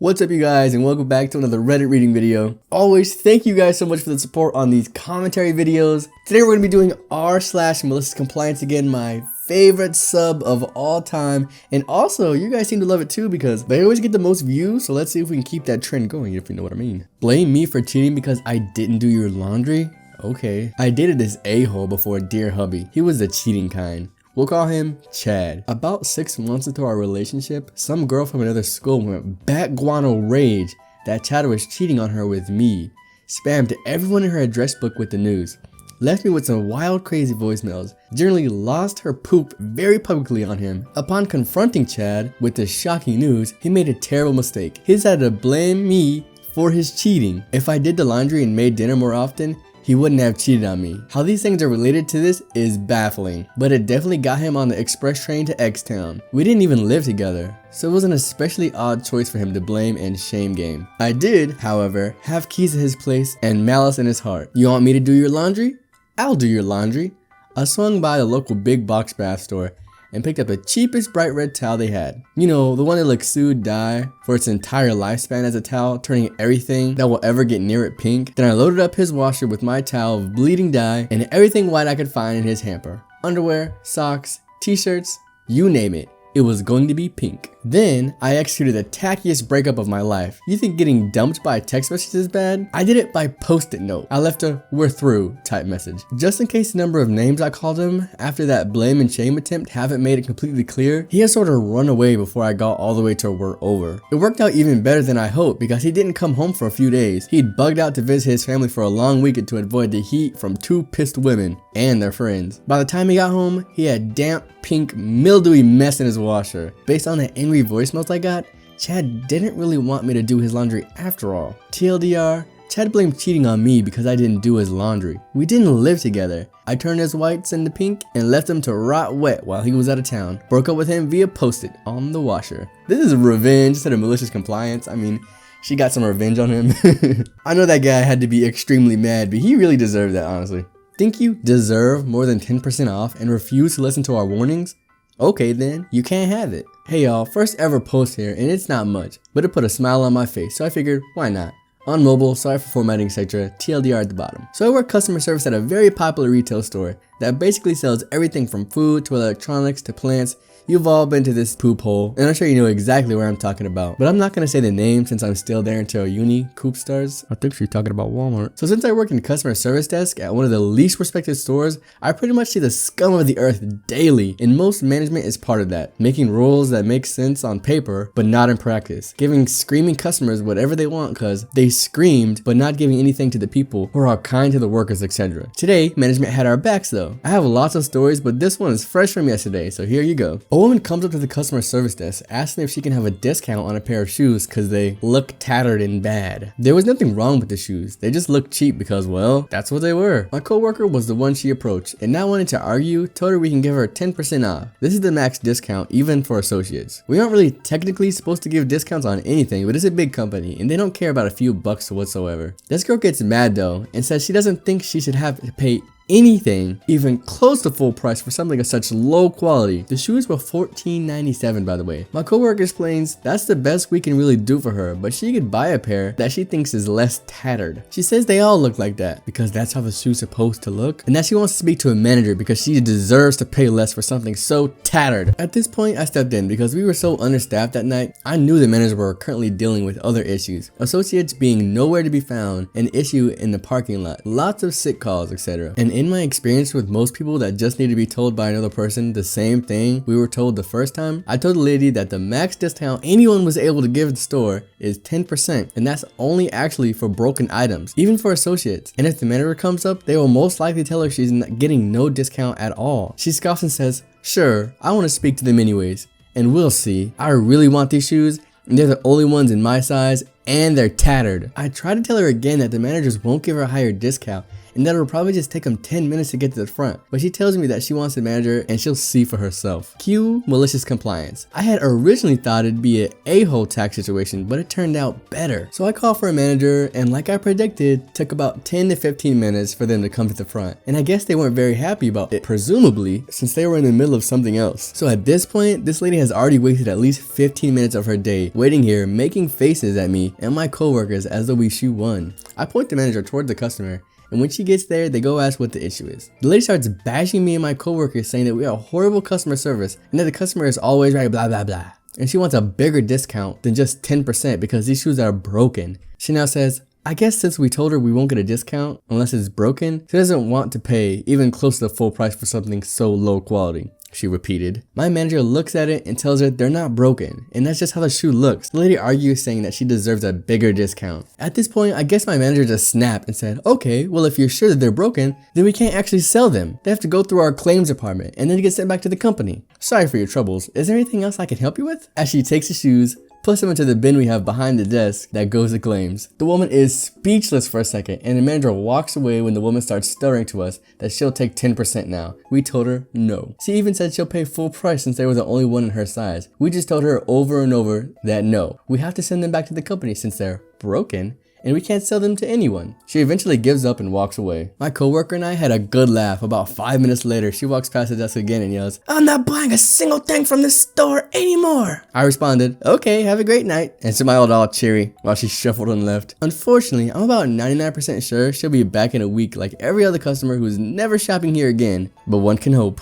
What's up, you guys, and welcome back to another Reddit reading video. Always, thank you guys so much for the support on these commentary videos. Today we're going to be doing r/MaliciousCompliance again, my favorite sub of all time. And also, you guys seem to love it too because they always get the most views, so let's see if we can keep that trend going, if you know what I mean. Blame me for cheating because I didn't do your laundry? Okay. I dated this a-hole before, dear hubby. He was the cheating kind. We'll call him Chad. About 6 months into our relationship, some girl from another school went bat guano rage that Chad was cheating on her with me, spammed everyone in her address book with the news, left me with some wild crazy voicemails, generally lost her poop very publicly on him. Upon confronting Chad with the shocking news, he made a terrible mistake. He decided to blame me for his cheating. If I did the laundry and made dinner more often, he wouldn't have cheated on me. How these things are related to this is baffling, but it definitely got him on the express train to X-Town. We didn't even live together, so it was an especially odd choice for him to blame and shame game. I did, however, have keys to his place and malice in his heart. You want me to do your laundry? I'll do your laundry. I swung by the local big box bath store and picked up the cheapest bright red towel they had. You know, the one that looks exude dye for its entire lifespan as a towel, turning everything that will ever get near it pink. Then I loaded up his washer with my towel of bleeding dye and everything white I could find in his hamper. Underwear, socks, t-shirts, you name it. It was going to be pink. Then, I executed the tackiest breakup of my life. You think getting dumped by a text message is bad? I did it by post-it note. I left a "we're through" type message. Just in case the number of names I called him after that blame and shame attempt haven't made it completely clear, he has sort of run away before I got all the way to "we're over." It worked out even better than I hoped because he didn't come home for a few days. He'd bugged out to visit his family for a long weekend to avoid the heat from 2 pissed women and their friends. By the time he got home, he had damp, pink, mildewy mess in his washer. Based on the angry voicemails I got, Chad didn't really want me to do his laundry after all. TLDR, Chad blamed cheating on me because I didn't do his laundry. We didn't live together. I turned his whites into pink and left him to rot wet while he was out of town. Broke up with him via post-it on the washer. This is revenge instead of malicious compliance. I mean, she got some revenge on him. I know that guy had to be extremely mad, but he really deserved that, honestly. Think you deserve more than 10% off and refuse to listen to our warnings? Okay then, you can't have it. Hey y'all, first ever post here, and it's not much, but it put a smile on my face, so I figured, why not? On mobile, sorry for formatting, etc. TLDR at the bottom. So I work customer service at a very popular retail store that basically sells everything from food to electronics to plants. You've all been to this poop hole, and I'm sure you know exactly where I'm talking about. But I'm not going to say the name since I'm still there until uni coop starts. I think she's talking about Walmart. So since I work in customer service desk at one of the least respected stores, I pretty much see the scum of the earth daily, and most management is part of that. Making rules that make sense on paper, but not in practice. Giving screaming customers whatever they want because they screamed, but not giving anything to the people who are kind to the workers, etc. Today, management had our backs though. I have lots of stories, but this one is fresh from yesterday, so here you go. A woman comes up to the customer service desk asking if she can have a discount on a pair of shoes because they look tattered and bad. There was nothing wrong with the shoes, they just looked cheap because, well, that's what they were. My coworker was the one she approached and not wanting to argue, told her we can give her 10% off. This is the max discount even for associates. We aren't really technically supposed to give discounts on anything, but it's a big company and they don't care about a few bucks whatsoever. This girl gets mad though and says she doesn't think she should have to pay anything even close to full price for something of such low quality. The shoes were $14.97 by the way. My coworker explains that's the best we can really do for her, but she could buy a pair that she thinks is less tattered. She says they all look like that because that's how the shoe's supposed to look, and that she wants to speak to a manager because she deserves to pay less for something so tattered. At this point I stepped in because we were so understaffed that night. I knew the managers were currently dealing with other issues, associates being nowhere to be found, an issue in the parking lot, lots of sick calls, etc. And in my experience with most people that just need to be told by another person the same thing we were told the first time, I told the lady that the max discount anyone was able to give the store is 10%, and that's only actually for broken items, even for associates. And if the manager comes up, they will most likely tell her she's not getting no discount at all. She scoffs and says, "Sure, I want to speak to them anyways, and we'll see. I really want these shoes, and they're the only ones in my size, and they're tattered." I tried to tell her again that the managers won't give her a higher discount, and that it'll probably just take them 10 minutes to get to the front. But she tells me that she wants a manager and she'll see for herself. Cue malicious compliance. I had originally thought it'd be an a-hole tax situation, but it turned out better. So I called for a manager, and like I predicted, took about 10 to 15 minutes for them to come to the front. And I guess they weren't very happy about it, presumably, since they were in the middle of something else. So at this point, this lady has already wasted at least 15 minutes of her day waiting here, making faces at me and my coworkers as though she won. I point the manager toward the customer, and when she gets there, they go ask what the issue is. The lady starts bashing me and my coworkers, saying that we are horrible customer service and that the customer is always right, blah blah blah. And she wants a bigger discount than just 10% because these shoes are broken. She now says, I guess since we told her we won't get a discount unless it's broken, she doesn't want to pay even close to the full price for something so low quality. She repeated. My manager looks at it and tells her they're not broken, and that's just how the shoe looks. The lady argues, saying that she deserves a bigger discount. At this point, I guess my manager just snapped and said, okay, well if you're sure that they're broken, then we can't actually sell them. They have to go through our claims department and then get sent back to the company. Sorry for your troubles. Is there anything else I can help you with? As she takes the shoes, puts them into the bin we have behind the desk that goes to claims. The woman is speechless for a second, and the manager walks away when the woman starts stuttering to us that she'll take 10% now. We told her no. She even said she'll pay full price since they were the only one in her size. We just told her over and over that no, we have to send them back to the company since they're broken and we can't sell them to anyone. She eventually gives up and walks away. My coworker and I had a good laugh. About 5 minutes later, she walks past the desk again and yells, I'm not buying a single thing from this store anymore. I responded, okay, have a great night, and smiled all cheery while she shuffled and left. Unfortunately, I'm about 99% sure she'll be back in a week like every other customer who's never shopping here again, but one can hope.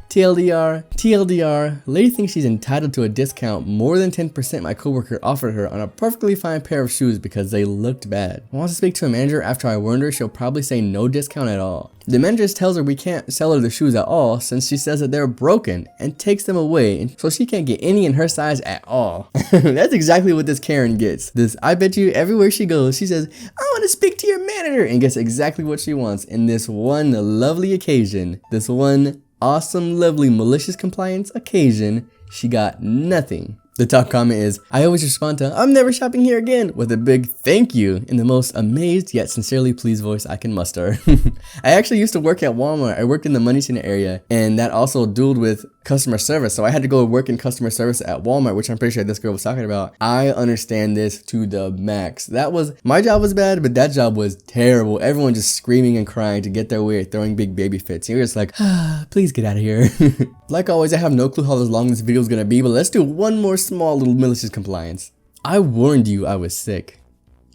TLDR, lady thinks she's entitled to a discount more than 10% my coworker offered her on a perfectly fine pair of shoes because they looked bad. Wants to speak to a manager after I warned her she'll probably say no discount at all. The manager tells her we can't sell her the shoes at all since she says that they're broken and takes them away, and so she can't get any in her size at all. That's exactly what this Karen gets. I bet you everywhere she goes, she says, I want to speak to your manager, and gets exactly what she wants in this one lovely occasion. This one awesome, lovely, malicious compliance occasion, she got nothing. The top comment is, I always respond to, I'm never shopping here again, with a big thank you in the most amazed yet sincerely pleased voice I can muster. I actually used to work at Walmart. I worked in the money center area, and that also dueled with customer service. So I had to go work in customer service at Walmart, which I'm pretty sure this girl was talking about. I understand this to the max. My job was bad, but that job was terrible. Everyone just screaming and crying to get their way, throwing big baby fits. You're just like, please get out of here. Like always, I have no clue how long this video is gonna be, but let's do one more small little malicious compliance. I warned you I was sick.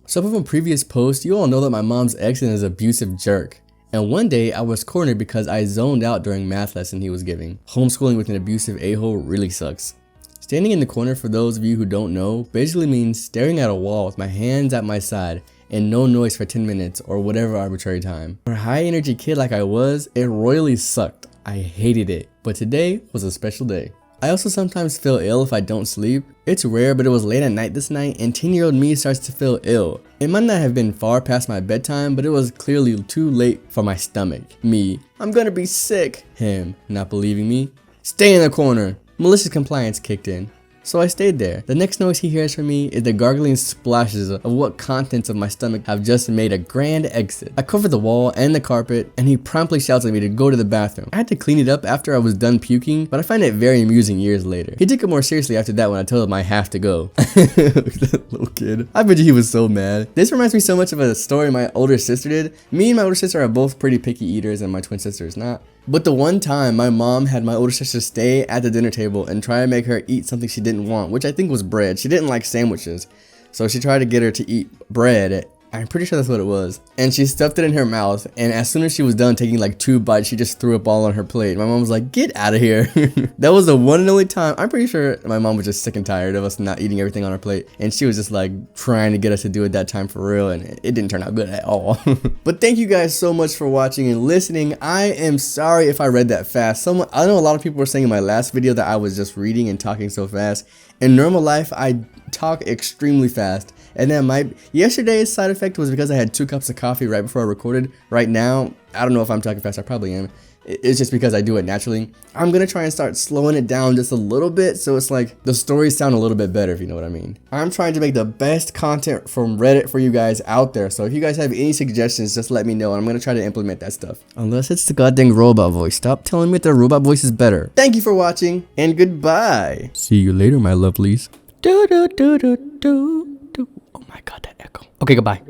So from a previous post, you all know that my mom's ex is an abusive jerk. And one day I was cornered because I zoned out during math lesson he was giving. Homeschooling with an abusive a-hole really sucks. Standing in the corner, for those of you who don't know, basically means staring at a wall with my hands at my side and no noise for 10 minutes or whatever arbitrary time. For a high energy kid like I was, it royally sucked. I hated it. But today was a special day. I also sometimes feel ill if I don't sleep. It's rare, but it was late at night this night and 10-year-old me starts to feel ill. It might not have been far past my bedtime, but it was clearly too late for my stomach. Me, I'm gonna be sick. Him, not believing me. Stay in the corner. Malicious compliance kicked in. So I stayed there. The next noise he hears from me is the gargling splashes of what contents of my stomach have just made a grand exit. I cover the wall and the carpet, and he promptly shouts at me to go to the bathroom. I had to clean it up after I was done puking, but I find it very amusing years later. He took it more seriously after that when I told him I have to go. That little kid. I bet you he was so mad. This reminds me so much of a story my older sister did. Me and my older sister are both pretty picky eaters, and my twin sister is not. But the one time my mom had my older sister stay at the dinner table and try to make her eat something she didn't want, which I think was bread. She didn't like sandwiches, so she tried to get her to eat bread. I'm pretty sure that's what it was. And she stuffed it in her mouth, and as soon as she was done taking like 2 bites, she just threw up all on her plate. My mom was like, get out of here. That was the one and only time. I'm pretty sure my mom was just sick and tired of us not eating everything on our plate, and she was just like trying to get us to do it that time for real, and it didn't turn out good at all. But thank you guys so much for watching and listening. I am sorry if I read that fast. I know a lot of people were saying in my last video that I was just reading and talking so fast. In normal life, I talk extremely fast. And then yesterday's side effect was because I had 2 cups of coffee right before I recorded. Right now, I don't know if I'm talking fast. I probably am. It's just because I do it naturally. I'm gonna try and start slowing it down just a little bit, so it's like the stories sound a little bit better, if you know what I mean. I'm trying to make the best content from Reddit for you guys out there, so if you guys have any suggestions, just let me know, and I'm gonna try to implement that stuff. Unless it's the goddamn robot voice. Stop telling me that the robot voice is better. Thank you for watching, and goodbye. See you later, my lovelies. Do do do do do do. Oh my god, that echo. Okay, goodbye.